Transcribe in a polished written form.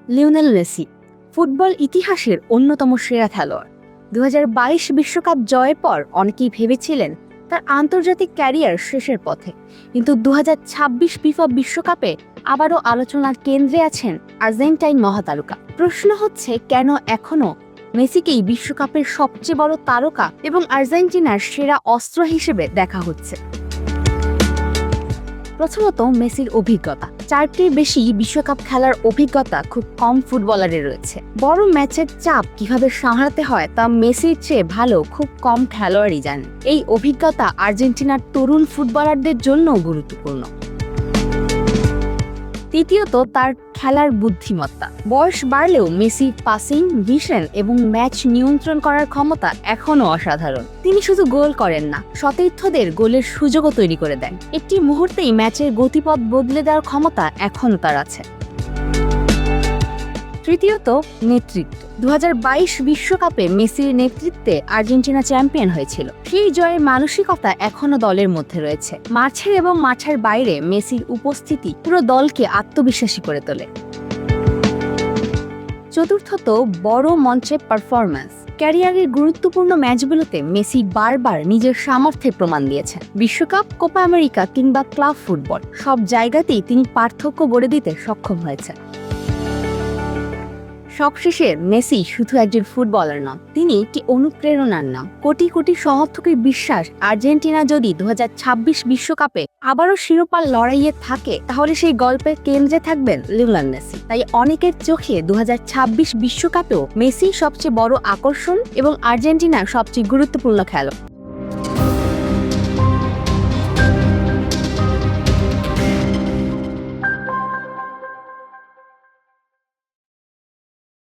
Lionel Messi football ইতিহাসের অন্যতম সেরা খেলোয়াড়। 2022 বিশ্বকাপ জয়ের পর অনেকেই ভেবেছিলেন তার আন্তর্জাতিক ক্যারিয়ার শেষের পথে, কিন্তু 2026 ফিফা বিশ্বকাপে আবারও আলোচনার কেন্দ্রে আছেন আর্জেন্টাইন মহাতারকা। প্রশ্ন হচ্ছে, কেন এখনও মেসিকেই বিশ্বকাপের সবচেয়ে বড় তারকা এবং আর্জেন্টিনার সেরা অস্ত্র হিসেবে দেখা হচ্ছে? প্রথমত, মেসির অভিজ্ঞতা। 4টির বেশি বিশ্বকাপ খেলার অভিজ্ঞতা খুব কম ফুটবলারের রয়েছে। বড় ম্যাচের চাপ কিভাবে সামলাতে হয় তা মেসির চেয়ে ভালো খুব কম খেলোয়াড়ই জানেন। এই অভিজ্ঞতা আর্জেন্টিনার তরুণ ফুটবলারদের জন্যও গুরুত্বপূর্ণ। তৃতীয়ত, তার খেলার বুদ্ধিমত্তা। বয়স বাড়লেও মেসির পাসিং, ভিশন এবং ম্যাচ নিয়ন্ত্রণ করার ক্ষমতা এখনও অসাধারণ। তিনি শুধু গোল করেন না, সতীর্থদের গোলের সুযোগও তৈরি করে দেন। একটি মুহূর্তেই ম্যাচের গতিপথ বদলে দেওয়ার ক্ষমতা এখনও তার আছে। তৃতীয়ত, নেতৃত্ব। 2022 বিশ্বকাপে মেসির নেতৃত্বে আর্জেন্টিনা চ্যাম্পিয়ন হয়েছিল। সেই জয়ের মানসিকতা এখনও দলের মধ্যে রয়েছে। মাঠের এবং মাঠের বাইরে মেসির উপস্থিতি পুরো দলকে আত্মবিশ্বাসী করে তোলে। চতুর্থত, বড় মঞ্চে পারফরম্যান্স। ক্যারিয়ারের গুরুত্বপূর্ণ ম্যাচগুলোতে মেসি বারবার নিজের সামর্থ্যের প্রমাণ দিয়েছেন। বিশ্বকাপ, কোপা আমেরিকা কিংবা ক্লাব ফুটবল, সব জায়গাতেই তিনি পার্থক্য গড়ে দিতে সক্ষম হয়েছেন। সবশেষে, মেসি শুধু একজন ফুটবলার নন, তিনি একটি অনুপ্রেরণার নাম। কোটি কোটি সমর্থকের বিশ্বাস, আর্জেন্টিনা যদি 2026 বিশ্বকাপে আবারও শিরোপার লড়াইয়ে থাকে, তাহলে সেই গল্পের কেন্দ্রে থাকবেন লিওনেল মেসি। তাই অনেকের চোখে 2026 বিশ্বকাপেও মেসি সবচেয়ে বড় আকর্ষণ এবং আর্জেন্টিনার সবচেয়ে গুরুত্বপূর্ণ খেলোয়াড়।